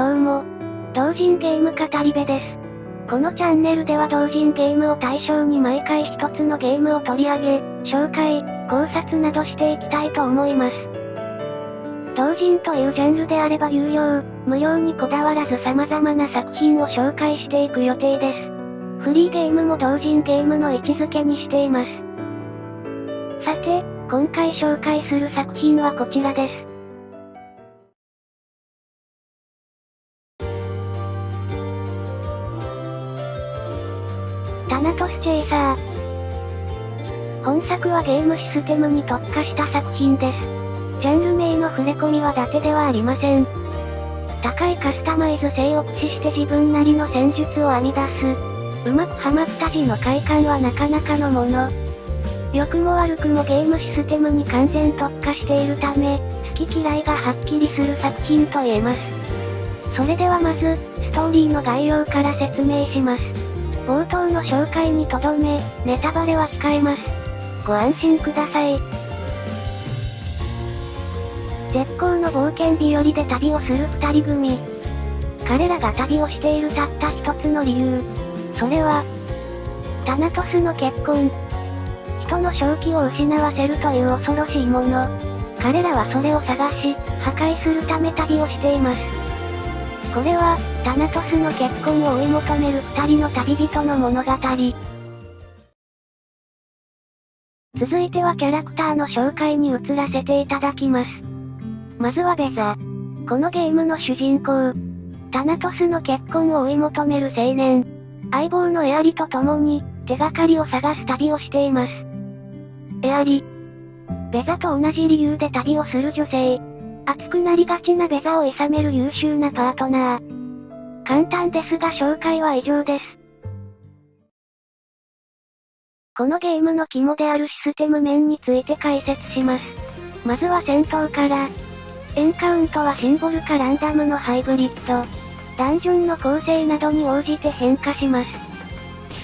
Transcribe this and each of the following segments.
どうも。同人ゲーム語り部です。このチャンネルでは同人ゲームを対象に毎回一つのゲームを取り上げ、紹介、考察などしていきたいと思います。同人というジャンルであれば有料、無料にこだわらず様々な作品を紹介していく予定です。フリーゲームも同人ゲームの位置づけにしています。さて、今回紹介する作品はこちらです。タナトスチェイサー。本作はゲームシステムに特化した作品です。ジャンル名の触れ込みは伊達ではありません。高いカスタマイズ性を駆使して自分なりの戦術を編み出す。うまくはまった時の快感はなかなかのもの。良くも悪くもゲームシステムに完全特化しているため、好き嫌いがはっきりする作品と言えます。それではまず、ストーリーの概要から説明します。冒頭の紹介にとどめ、ネタバレは控えます。ご安心ください。絶好の冒険日和で旅をする二人組。彼らが旅をしているたった一つの理由。それは、タナトスの結婚。人の正気を失わせるという恐ろしいもの。彼らはそれを探し、破壊するため旅をしています。これは、タナトスの結婚を追い求める二人の旅人の物語。続いてはキャラクターの紹介に移らせていただきます。まずはベザ。このゲームの主人公。タナトスの結婚を追い求める青年。相棒のエアリと共に、手がかりを探す旅をしています。エアリ。ベザと同じ理由で旅をする女性。熱くなりがちなベザを諌める優秀なパートナー。簡単ですが紹介は以上です。このゲームの肝であるシステム面について解説します。まずは戦闘から。エンカウントはシンボルかランダムのハイブリッド。ダンジョンの構成などに応じて変化します。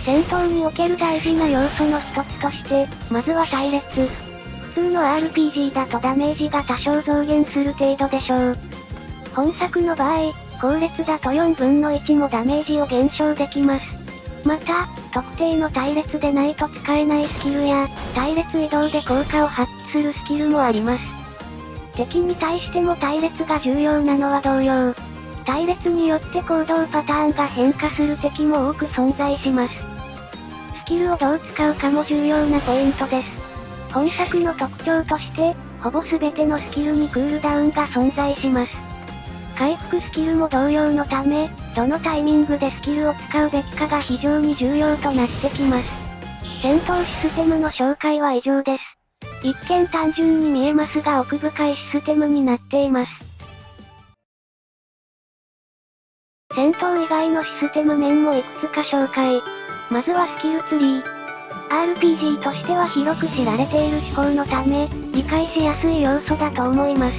戦闘における大事な要素の一つとして、まずは隊列。普通の RPG だとダメージが多少増減する程度でしょう。本作の場合、後列だと4分の1もダメージを減少できます。また、特定の隊列でないと使えないスキルや、隊列移動で効果を発揮するスキルもあります。敵に対しても隊列が重要なのは同様。隊列によって行動パターンが変化する敵も多く存在します。スキルをどう使うかも重要なポイントです。本作の特徴として、ほぼ全てのスキルにクールダウンが存在します。回復スキルも同様のため、どのタイミングでスキルを使うべきかが非常に重要となってきます。戦闘システムの紹介は以上です。一見単純に見えますが奥深いシステムになっています。戦闘以外のシステム面もいくつか紹介。まずはスキルツリー。RPG としては広く知られている手法のため、理解しやすい要素だと思います。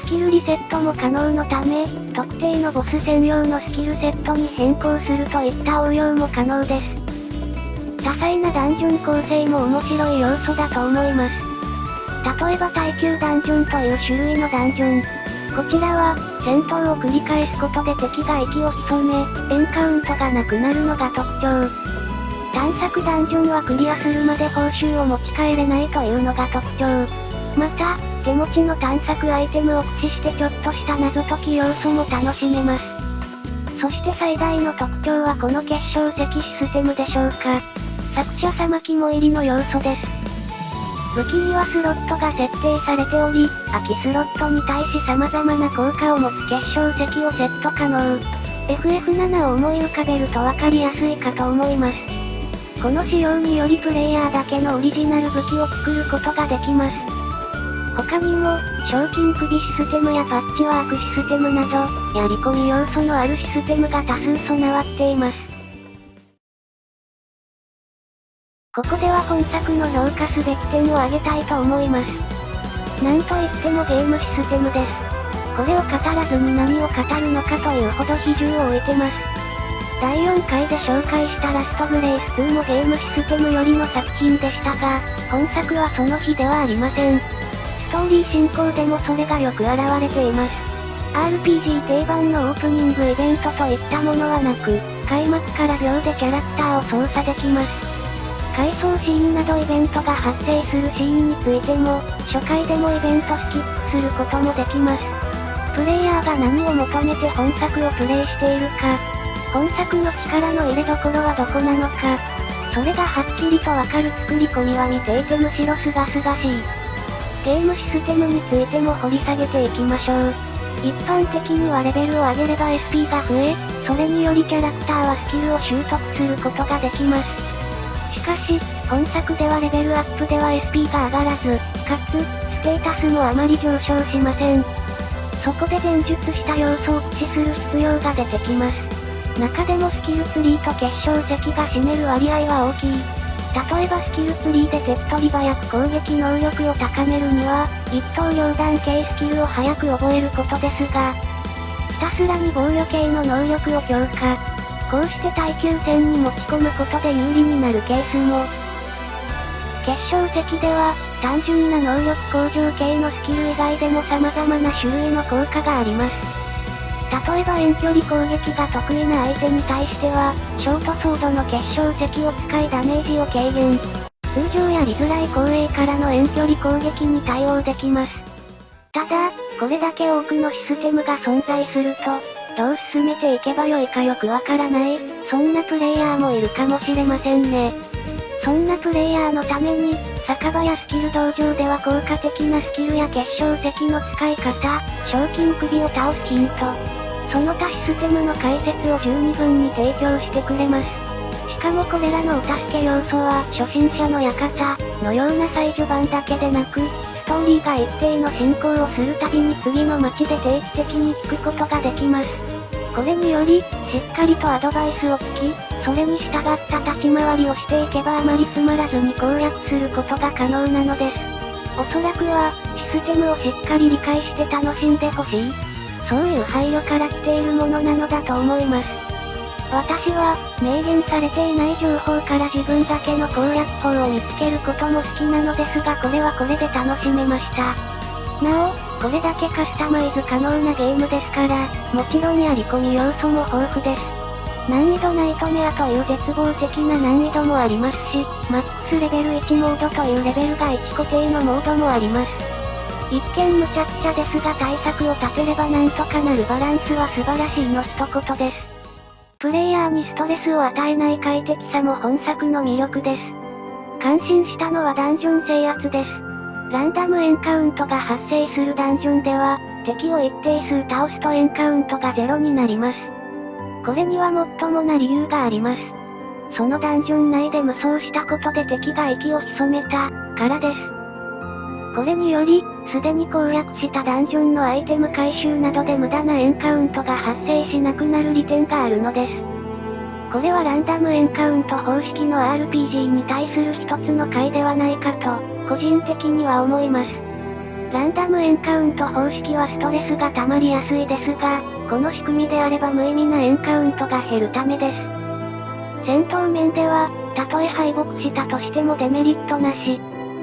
スキルリセットも可能のため、特定のボス専用のスキルセットに変更するといった応用も可能です。多彩なダンジョン構成も面白い要素だと思います。例えば耐久ダンジョンという種類のダンジョン。こちらは、戦闘を繰り返すことで敵が息を潜め、エンカウントがなくなるのが特徴。探索ダンジョンはクリアするまで報酬を持ち帰れないというのが特徴。また、手持ちの探索アイテムを駆使してちょっとした謎解き要素も楽しめます。そして最大の特徴はこの結晶石システムでしょうか。作者様肝入りの要素です。武器にはスロットが設定されており、空きスロットに対し様々な効果を持つ結晶石をセット可能。FF7 を思い浮かべるとわかりやすいかと思います。この仕様によりプレイヤーだけのオリジナル武器を作ることができます。他にも、賞金首システムやパッチワークシステムなど、やり込み要素のあるシステムが多数備わっています。ここでは本作の評価すべき点を挙げたいと思います。なんといってもゲームシステムです。これを語らずに何を語るのかというほど比重を置いてます。第4回で紹介したラストグレイス2もゲームシステムよりの作品でしたが、本作はその比ではありません。ストーリー進行でもそれがよく現れています。RPG 定番のオープニングイベントといったものはなく、開幕から秒でキャラクターを操作できます。回想シーンなどイベントが発生するシーンについても、初回でもイベントスキップすることもできます。プレイヤーが何を求めて本作をプレイしているか、本作の力の入れどころはどこなのか、それがはっきりとわかる作り込みは見ていてむしろ清々しい。ゲームシステムについても掘り下げていきましょう。一般的にはレベルを上げれば SP が増え、それによりキャラクターはスキルを習得することができます。しかし、本作ではレベルアップでは SP が上がらず、かつ、ステータスもあまり上昇しません。そこで前述した要素を駆使する必要が出てきます。中でもスキルツリーと結晶石が占める割合は大きい。例えばスキルツリーで手っ取り早く攻撃能力を高めるには、一刀両断系スキルを早く覚えることですが、ひたすらに防御系の能力を強化。こうして耐久戦に持ち込むことで有利になるケースも。結晶石では、単純な能力向上系のスキル以外でも様々な種類の効果があります。例えば遠距離攻撃が得意な相手に対しては、ショートソードの結晶石を使いダメージを軽減。通常やりづらい後衛からの遠距離攻撃に対応できます。ただ、これだけ多くのシステムが存在すると、どう進めていけばよいかよくわからない、そんなプレイヤーもいるかもしれませんね。そんなプレイヤーのために、酒場やスキル道場では効果的なスキルや結晶石の使い方、賞金首を倒すヒント。その他システムの解説を十二分に提供してくれます。しかもこれらのお助け要素は初心者の館のような最序盤だけでなく、ストーリーが一定の進行をするたびに次の街で定期的に聞くことができます。これにより、しっかりとアドバイスを聞き、それに従った立ち回りをしていけばあまりつまらずに攻略することが可能なのです。おそらくは、システムをしっかり理解して楽しんでほしい。そういう配慮から来ているものなのだと思います。私は、明言されていない情報から自分だけの攻略法を見つけることも好きなのですがこれはこれで楽しめました。なお、これだけカスタマイズ可能なゲームですから、もちろんやり込み要素も豊富です。難易度ナイトメアという絶望的な難易度もありますし、マックスレベル1モードというレベルが1固定のモードもあります。一見無茶苦茶ですが対策を立てればなんとかなるバランスは素晴らしいの一言です。プレイヤーにストレスを与えない快適さも本作の魅力です。感心したのはダンジョン制圧です。ランダムエンカウントが発生するダンジョンでは、敵を一定数倒すとエンカウントがゼロになります。これにはもっともな理由があります。そのダンジョン内で無双したことで敵が息を潜めた、からです。これにより、すでに攻略したダンジョンのアイテム回収などで無駄なエンカウントが発生しなくなる利点があるのです。これはランダムエンカウント方式の RPG に対する一つの解ではないかと、個人的には思います。ランダムエンカウント方式はストレスが溜まりやすいですが、この仕組みであれば無意味なエンカウントが減るためです。戦闘面では、たとえ敗北したとしてもデメリットなし。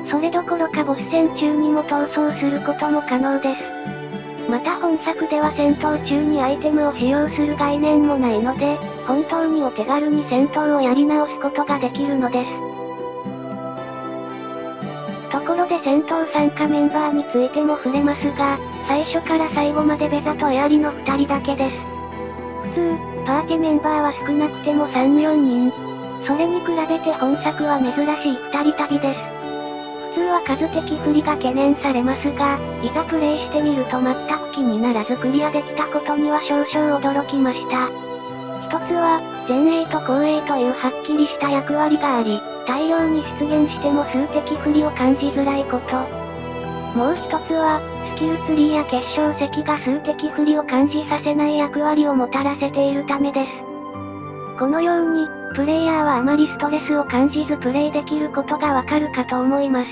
それどころかボス戦中にも逃走することも可能です。また本作では戦闘中にアイテムを使用する概念もないので、本当にお手軽に戦闘をやり直すことができるのです。ところで戦闘参加メンバーについても触れますが、最初から最後までベザとエアリの2人だけです。普通、パーティメンバーは少なくても3、4人。それに比べて本作は珍しい2人旅です。普通は数的不利が懸念されますが、いざプレイしてみると全く気にならずクリアできたことには少々驚きました。一つは、前衛と後衛というはっきりした役割があり、大量に出現しても数的不利を感じづらいこと。もう一つは、スキルツリーや結晶石が数的不利を感じさせない役割をもたらせているためです。このように、プレイヤーはあまりストレスを感じずプレイできることがわかるかと思います。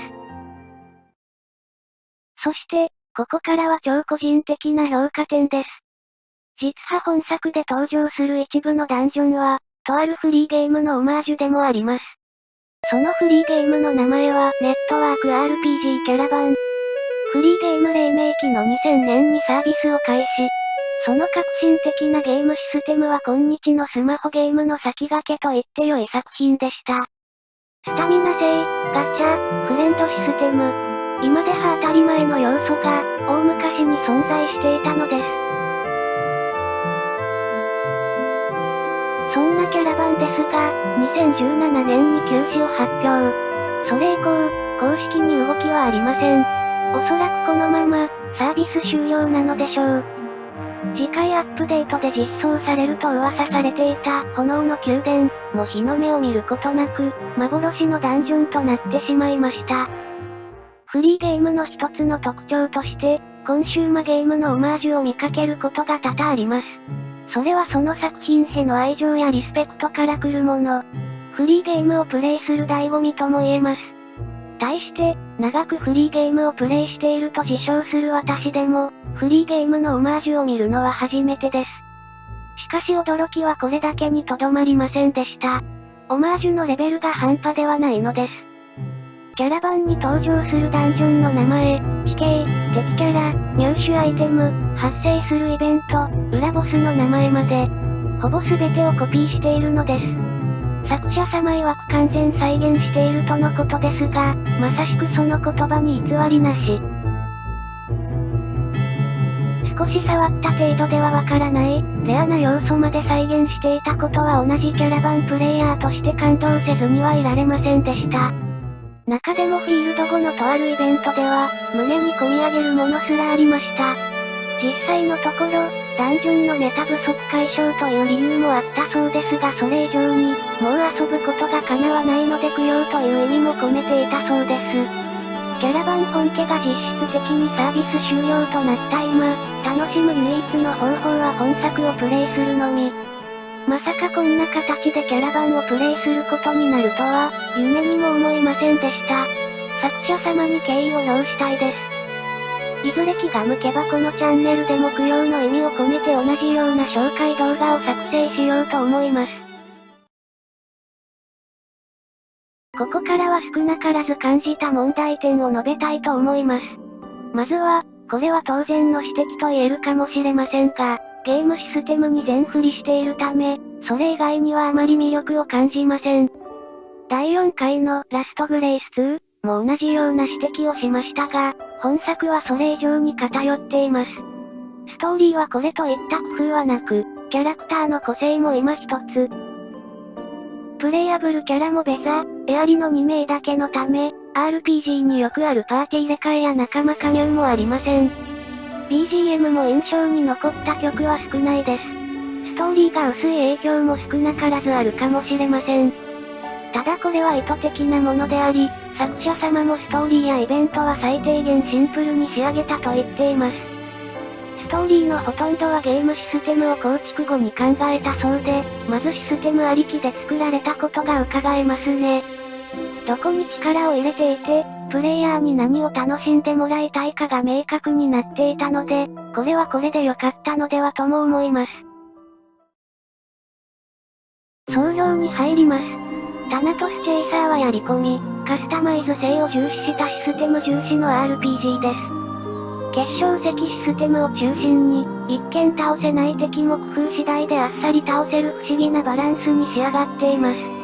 そして、ここからは超個人的な評価点です。実は本作で登場する一部のダンジョンは、とあるフリーゲームのオマージュでもあります。そのフリーゲームの名前は、ネットワーク RPG キャラバン。フリーゲーム黎明期の2000年にサービスを開始。その革新的なゲームシステムは今日のスマホゲームの先駆けと言って良い作品でした。スタミナ制、ガチャ、フレンドシステム。今では当たり前の要素が、大昔に存在していたのです。そんなキャラバンですが、2017年に休止を発表。それ以降、公式に動きはありません。おそらくこのまま、サービス終了なのでしょう。次回アップデートで実装されると噂されていた炎の宮殿も日の目を見ることなく、幻のダンジョンとなってしまいました。フリーゲームの一つの特徴として、コンシューマゲームのオマージュを見かけることが多々あります。それはその作品への愛情やリスペクトから来るもの。フリーゲームをプレイする醍醐味とも言えます。対して、長くフリーゲームをプレイしていると自称する私でも、フリーゲームのオマージュを見るのは初めてです。しかし驚きはこれだけにとどまりませんでした。オマージュのレベルが半端ではないのです。キャラバンに登場するダンジョンの名前、地形、敵キャラ、入手アイテム、発生するイベント、裏ボスの名前まで、ほぼ全てをコピーしているのです。作者様曰く完全再現しているとのことですが、まさしくその言葉に偽りなし。少し触った程度ではわからない、レアな要素まで再現していたことは同じキャラバンプレイヤーとして感動せずにはいられませんでした。中でもフィールド後のとあるイベントでは、胸に込み上げるものすらありました。実際のところ、ダンジョンのネタ不足解消という理由もあったそうですがそれ以上に、もう遊ぶことが叶わないので供養という意味も込めていたそうです。キャラバン本家が実質的にサービス終了となった今、楽しむ唯一の方法は本作をプレイするのみ。まさかこんな形でキャラバンをプレイすることになるとは、夢にも思いませんでした。作者様に敬意を表したいです。いずれ気が向けばこのチャンネルでも供養の意味を込めて同じような紹介動画を作成しようと思います。ここからは少なからず感じた問題点を述べたいと思います。まずは、これは当然の指摘と言えるかもしれませんが、ゲームシステムに全振りしているため、それ以外にはあまり魅力を感じません。第4回のラストグレイス2も同じような指摘をしましたが、本作はそれ以上に偏っています。ストーリーはこれといった工夫はなく、キャラクターの個性も今一つ。プレイアブルキャラもベザ、エアリの2名だけのため、RPG によくあるパーティー入れ替えや仲間加入もありません。BGM も印象に残った曲は少ないです。ストーリーが薄い影響も少なからずあるかもしれません。ただこれは意図的なものであり、作者様もストーリーやイベントは最低限シンプルに仕上げたと言っています。ストーリーのほとんどはゲームシステムを構築後に考えたそうで、まずシステムありきで作られたことが伺えますね。どこに力を入れていて、プレイヤーに何を楽しんでもらいたいかが明確になっていたので、これはこれで良かったのではとも思います。総評に入ります。タナトスチェイサーはやり込み、カスタマイズ性を重視したシステム重視の RPG です。結晶石システムを中心に、一見倒せない敵も工夫次第であっさり倒せる不思議なバランスに仕上がっています。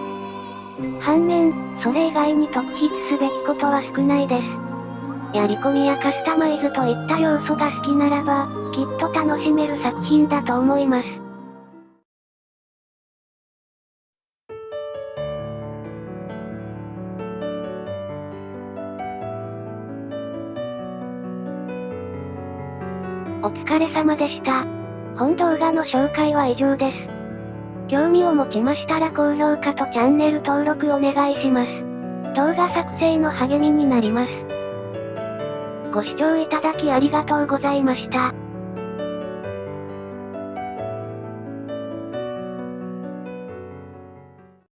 反面、それ以外に特筆すべきことは少ないです。やり込みやカスタマイズといった要素が好きならば、きっと楽しめる作品だと思います。お疲れ様でした。本動画の紹介は以上です。興味を持ちましたら高評価とチャンネル登録お願いします。動画作成の励みになります。ご視聴いただきありがとうございました。